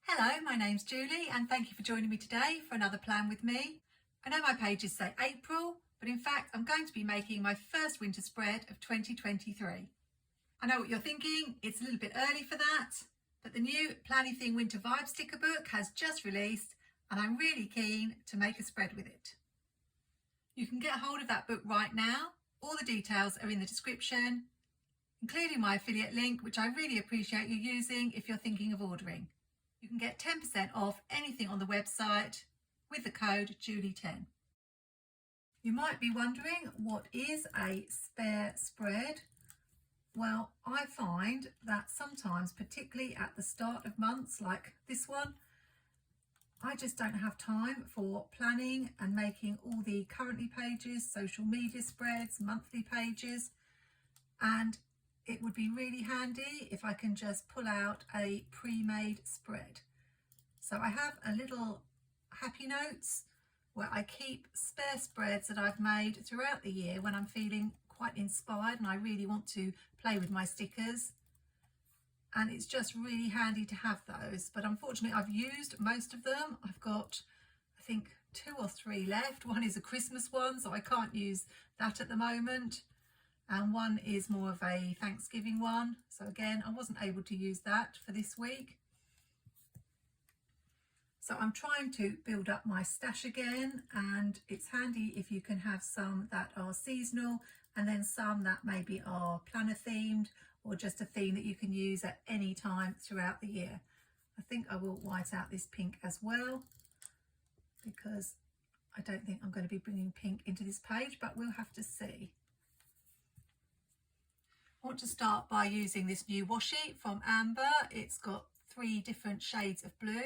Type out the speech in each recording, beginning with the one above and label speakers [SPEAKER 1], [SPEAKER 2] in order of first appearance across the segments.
[SPEAKER 1] Hello, my name's Julie and thank you for joining me today for another Plan With Me. I know my pages say April, but in fact I'm going to be making my first winter spread of 2023. I know what you're thinking, it's a little bit early for that, but the new Planything Winter Vibe sticker book has just released and I'm really keen to make a spread with it. You can get hold of that book right now. All the details are in the description, including my affiliate link, which I really appreciate you using if you're thinking of ordering. You can get 10% off anything on the website with the code Julie10. You might be wondering, what is a spare spread? Well, I find that sometimes, particularly at the start of months like this one, I just don't have time for planning and making all the currently pages, social media spreads, monthly pages, and it would be really handy if I can just pull out a pre-made spread. So I have a little happy notes where I keep spare spreads that I've made throughout the year when I'm feeling quite inspired and I really want to play with my stickers. And it's just really handy to have those, but unfortunately I've used most of them. I've got, I think, 2 or 3 left. One is a Christmas one, so I can't use that at the moment. And one is more of a Thanksgiving one. So again, I wasn't able to use that for this week. So I'm trying to build up my stash again, and it's handy if you can have some that are seasonal and then some that maybe are planner themed or just a theme that you can use at any time throughout the year. I think I will white out this pink as well because I don't think I'm going to be bringing pink into this page, but we'll have to see. I want to start by using this new washi from Amber. It's got 3 different shades of blue,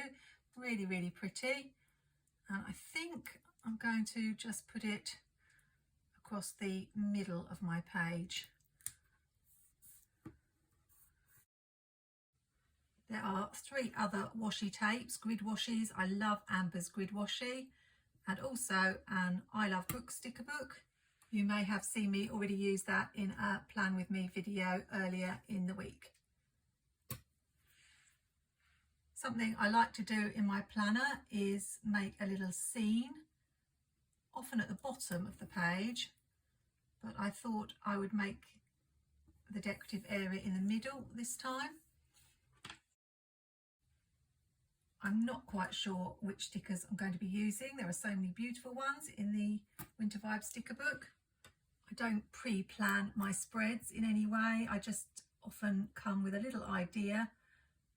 [SPEAKER 1] really pretty, and I think I'm going to just put it across the middle of my page. There are 3 other washi tapes, grid washies. I love Amber's grid washi, and also an I Love Books sticker book. You may have seen me already use that in a Plan With Me video earlier in the week. Something I like to do in my planner is make a little scene, often at the bottom of the page, but I thought I would make the decorative area in the middle this time. I'm not quite sure which stickers I'm going to be using. There are so many beautiful ones in the Winter Vibe sticker book. I don't pre-plan my spreads in any way. I just often come with a little idea,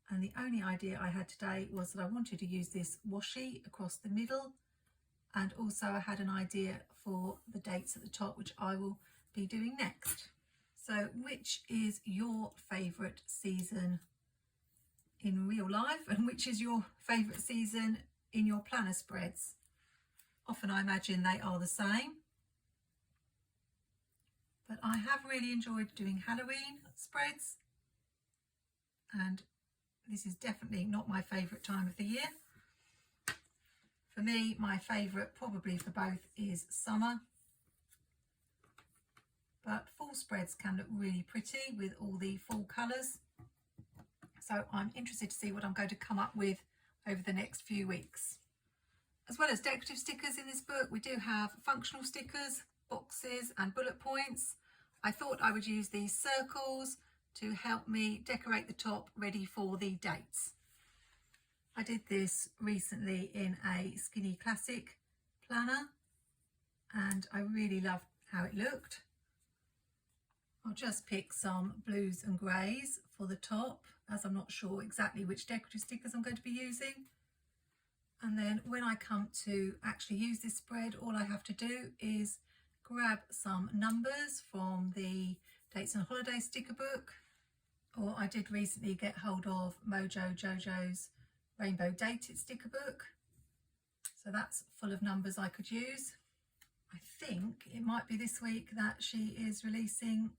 [SPEAKER 1] and the only idea I had today was that I wanted to use this washi across the middle, and also I had an idea for the dates at the top, which I will be doing next. So which is your favourite season in real life, and which is your favourite season in your planner spreads? Often I imagine they are the same, but I have really enjoyed doing Halloween spreads, and this is definitely not my favourite time of the year. For me, my favourite probably for both is summer, but fall spreads can look really pretty with all the fall colours. So I'm interested to see what I'm going to come up with over the next few weeks. As well as decorative stickers in this book, we do have functional stickers, boxes and bullet points. I thought I would use these circles to help me decorate the top ready for the dates. I did this recently in a Skinny Classic planner and I really loved how it looked. I'll just pick some blues and greys for the top, as I'm not sure exactly which decorative stickers I'm going to be using. And then when I come to actually use this spread, all I have to do is grab some numbers from the Dates and Holidays sticker book, or I did recently get hold of Mojo Jojo's Rainbow Dated sticker book. So that's full of numbers I could use. I think it might be this week that she is releasing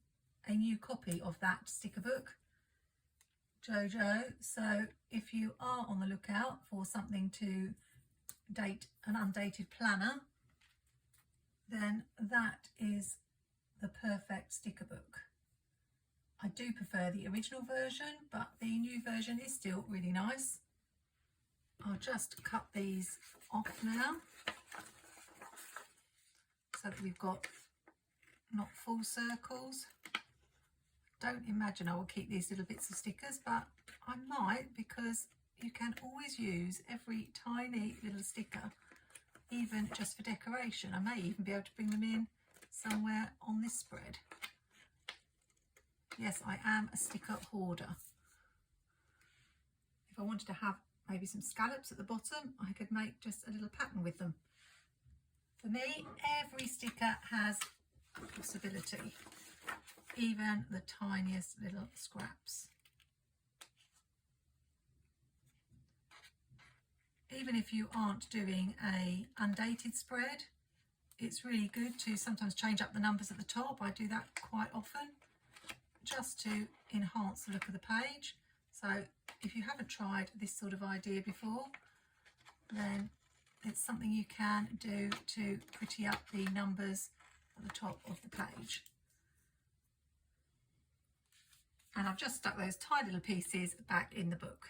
[SPEAKER 1] a new copy of that sticker book, Jojo. So if you are on the lookout for something to date an undated planner, then that is the perfect sticker book. I do prefer the original version, but the new version is still really nice. I'll just cut these off now so that we've got not full circles. Don't imagine I will keep these little bits of stickers, but I might, because you can always use every tiny little sticker, even just for decoration. I may even be able to bring them in somewhere on this spread. Yes, I am a sticker hoarder. If I wanted to have maybe some scallops at the bottom, I could make just a little pattern with them. For me, every sticker has a possibility, even the tiniest little scraps. Even if you aren't doing a undated spread, it's really good to sometimes change up the numbers at the top. I do that quite often, just to enhance the look of the page. So if you haven't tried this sort of idea before, then it's something you can do to pretty up the numbers at the top of the page. And I've just stuck those tiny little pieces back in the book.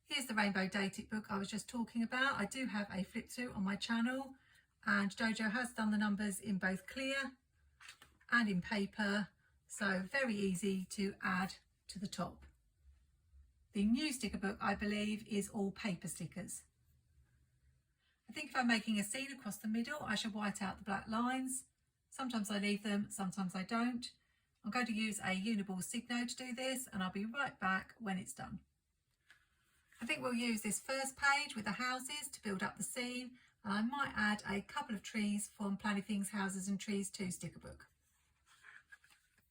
[SPEAKER 1] Here's the rainbow dated book I was just talking about. I do have a flip through on my channel, and Jojo has done the numbers in both clear and in paper, so very easy to add to the top. The new sticker book, I believe, is all paper stickers. I think if I'm making a scene across the middle, I should white out the black lines. Sometimes I leave them, sometimes I don't. I'm going to use a Uniball signo to do this, and I'll be right back when it's done. I think we'll use this first page with the houses to build up the scene, and I might add a couple of trees from Planything's Houses and Trees 2 sticker book.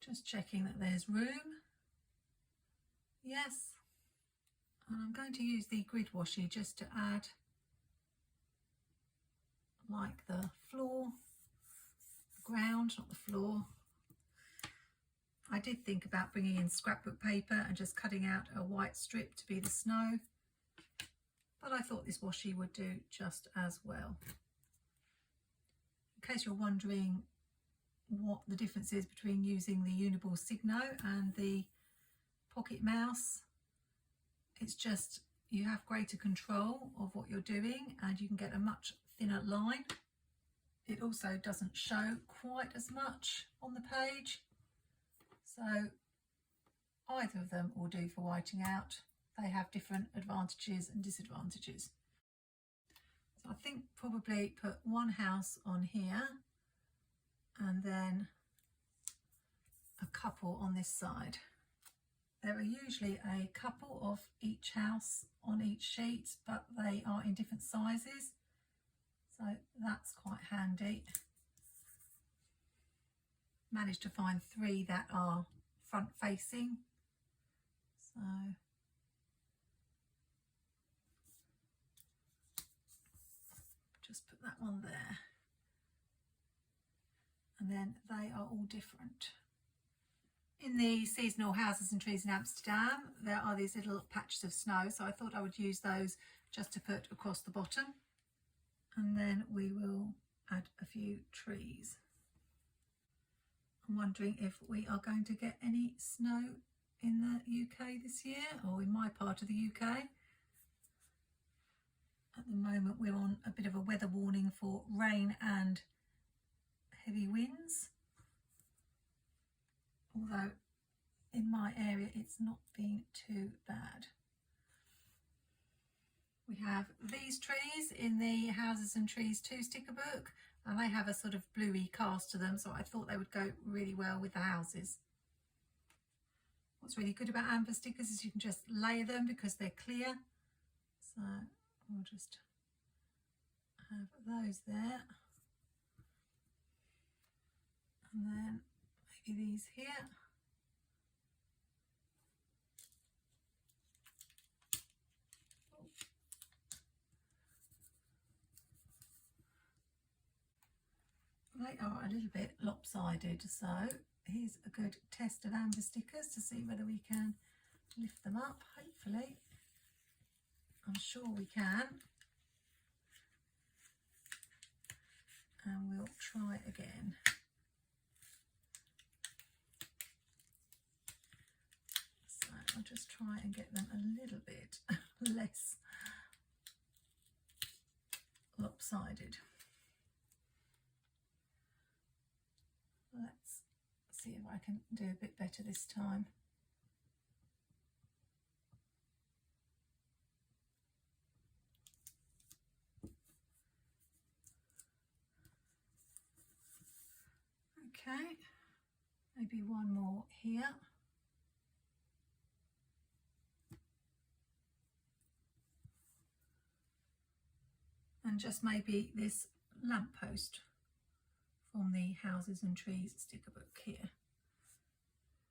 [SPEAKER 1] Just checking that there's room. Yes. And I'm going to use the grid washi just to add like the floor, the ground, not the floor. I did think about bringing in scrapbook paper and just cutting out a white strip to be the snow, but I thought this washi would do just as well. In case you're wondering what the difference is between using the Uniball signo and the pocket mouse, it's just you have greater control of what you're doing and you can get a much thinner line. It also doesn't show quite as much on the page, so either of them will do for whiting out. They have different advantages and disadvantages. So I think probably put one house on here and then a couple on this side. There are usually a couple of each house on each sheet, but they are in different sizes, so that's quite handy. Managed to find 3 that are front facing, so just put that one there, and then they are all different. In the seasonal houses and trees in Amsterdam, there are these little patches of snow, so I thought I would use those just to put across the bottom, and then we will add a few trees. I'm wondering if we are going to get any snow in the UK this year, or in my part of the UK. At the moment we're on a bit of a weather warning for rain and heavy winds, although in my area it's not been too bad. We have these trees in the Houses and Trees 2 sticker book, and they have a sort of bluey cast to them, so I thought they would go really well with the houses. What's really good about amber stickers is you can just layer them because they're clear. So we'll just have those there, and then maybe these here. They are a little bit lopsided, so here's a good test of amber stickers to see whether we can lift them up. Hopefully, I'm sure we can, and we'll try again. So I'll just try and get them a little bit less lopsided. Let's see if I can do a bit better this time. Okay, maybe one more here. And just maybe this lamppost from the Houses and Trees sticker book here.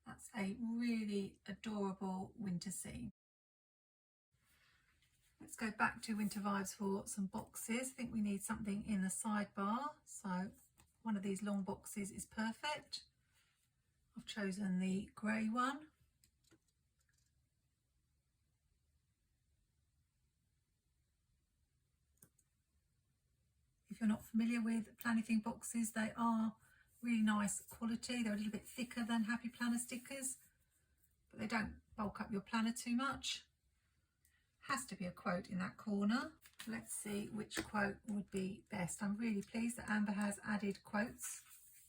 [SPEAKER 1] That's a really adorable winter scene. Let's go back to Winter Vibes for some boxes. I think we need something in the sidebar, so one of these long boxes is perfect. I've chosen the grey one. If you're not familiar with Planything boxes, they are really nice quality. They're a little bit thicker than Happy Planner stickers, but they don't bulk up your planner too much. Has to be a quote in that corner. Let's see which quote would be best. I'm really pleased that Amber has added quotes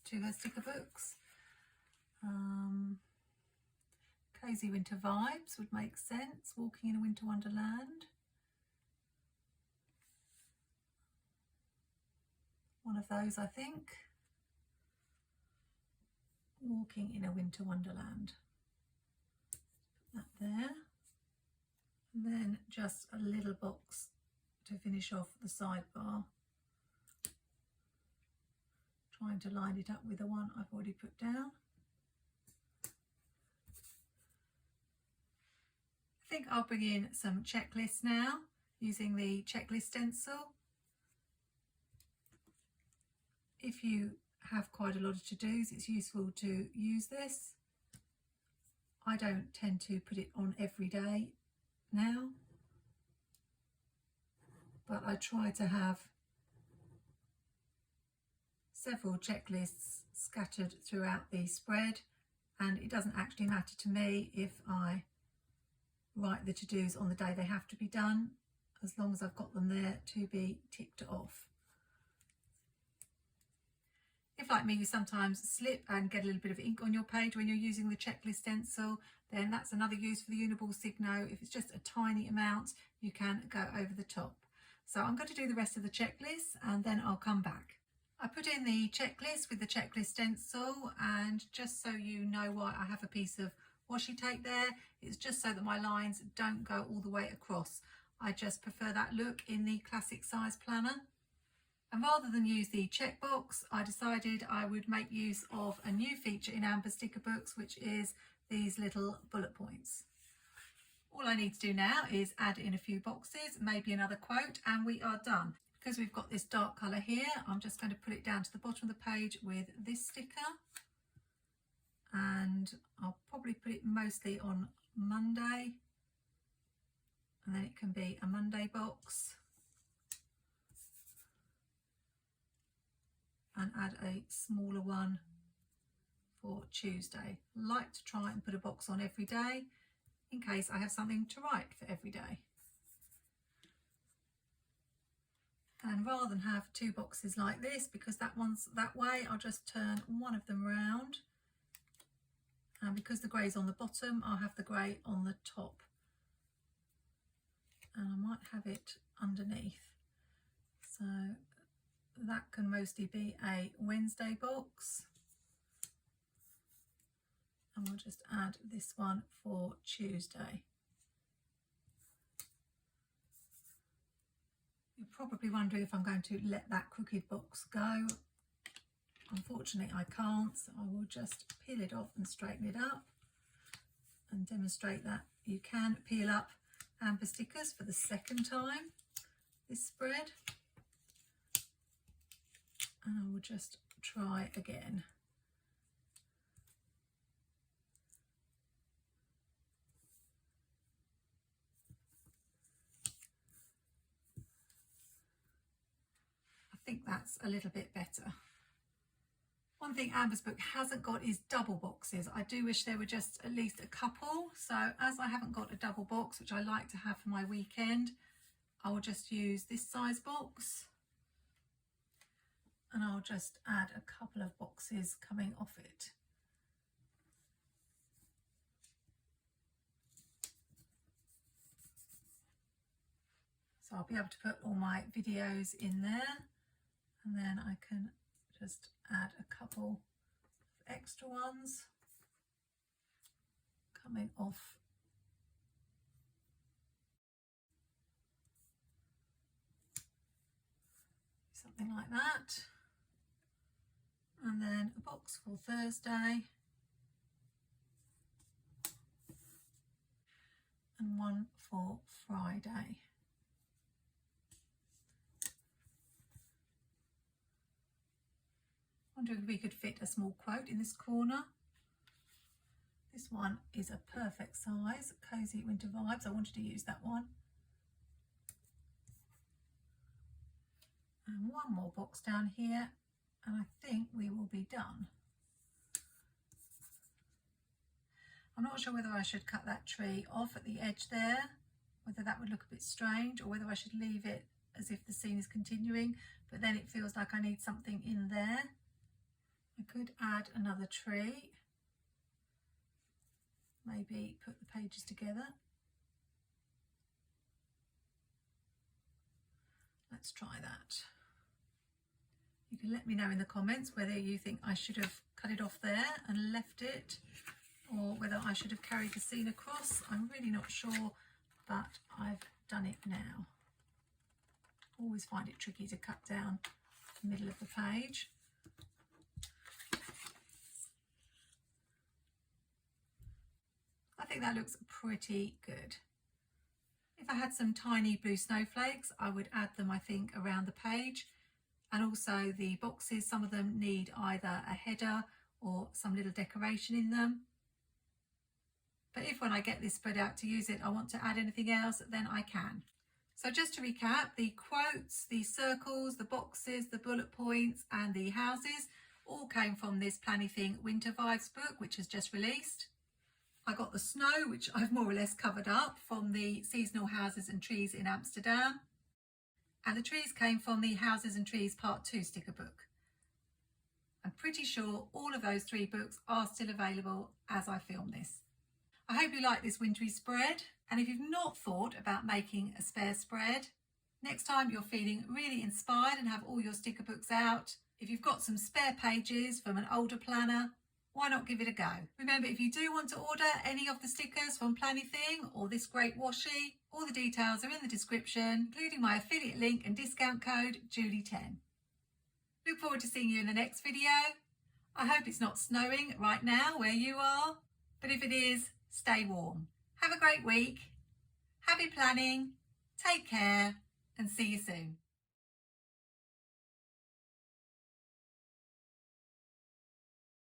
[SPEAKER 1] to her sticker books. Cozy winter vibes would make sense. Walking in a winter wonderland. One of those, I think. Walking in a winter wonderland. Put that there. And then just a little box to finish off the sidebar. Trying to line it up with the one I've already put down. I think I'll bring in some checklists now using the checklist stencil. If you have quite a lot of to-dos, it's useful to use this. I don't tend to put it on every day now, but I try to have several checklists scattered throughout the spread, and it doesn't actually matter to me if I write the to-dos on the day they have to be done, as long as I've got them there to be ticked off. If, like me, you sometimes slip and get a little bit of ink on your page when you're using the checklist stencil, then that's another use for the Uniball signo. If it's just a tiny amount, you can go over the top. So I'm going to do the rest of the checklist and then I'll come back. I put in the checklist with the checklist stencil, and just so you know why I have a piece of washi tape there, it's just so that my lines don't go all the way across. I just prefer that look in the classic size planner. And rather than use the checkbox, I decided I would make use of a new feature in Amber sticker books, which is these little bullet points. All I need to do now is add in a few boxes, maybe another quote, and we are done. Because we've got this dark colour here, I'm just going to put it down to the bottom of the page with this sticker. And I'll probably put it mostly on Monday. And then it can be a Monday box. And add a smaller one for Tuesday. I like to try and put a box on every day in case I have something to write for every day. And rather than have two boxes like this, because that one's that way, I'll just turn one of them round. And because the grey's on the bottom, I'll have the grey on the top. And I might have it underneath. So that can mostly be a Wednesday box. And we'll just add this one for Tuesday. You're probably wondering if I'm going to let that crooked box go. Unfortunately, I can't, so I will just peel it off and straighten it up and demonstrate that you can peel up Amber stickers for the second time this spread. And I will just try again. I think that's a little bit better. One thing Amber's book hasn't got is double boxes. I do wish there were just at least a couple. So as I haven't got a double box, which I like to have for my weekend, I will just use this size box. and I'll just add a couple of boxes coming off it. So I'll be able to put all my videos in there, and then I can just add a couple of extra ones coming off. Something like that. And then a box for Thursday. And one for Friday. Wonder if we could fit a small quote in this corner. This one is a perfect size, cozy winter vibes. I wanted to use that one. And one more box down here, and I think we will be done. I'm not sure whether I should cut that tree off at the edge there, whether that would look a bit strange, or whether I should leave it as if the scene is continuing, but then it feels like I need something in there. I could add another tree, maybe put the pages together. Let's try that. You can let me know in the comments whether you think I should have cut it off there and left it, or whether I should have carried the scene across. I'm really not sure, but I've done it now. Always find it tricky to cut down the middle of the page. I think that looks pretty good. If I had some tiny blue snowflakes, I would add them, I think, around the page. And also the boxes, some of them need either a header or some little decoration in them. But if when I get this spread out to use it, I want to add anything else, then I can. So just to recap, the quotes, the circles, the boxes, the bullet points and the houses all came from this Planything Winter Vibes book, which has just released. I got the snow, which I've more or less covered up, from the Seasonal Houses and Trees in Amsterdam. And the trees came from the Houses and Trees Part 2 sticker book. I'm pretty sure all of those 3 books are still available as I film this. I hope you like this wintry spread, and if you've not thought about making a spare spread, next time you're feeling really inspired and have all your sticker books out, if you've got some spare pages from an older planner, why not give it a go? Remember, if you do want to order any of the stickers from Planything or this great washi, all the details are in the description, including my affiliate link and discount code Julie10. Look forward to seeing you in the next video. I hope it's not snowing right now where you are, but if it is, stay warm. Have a great week. Happy planning, take care, and see you soon.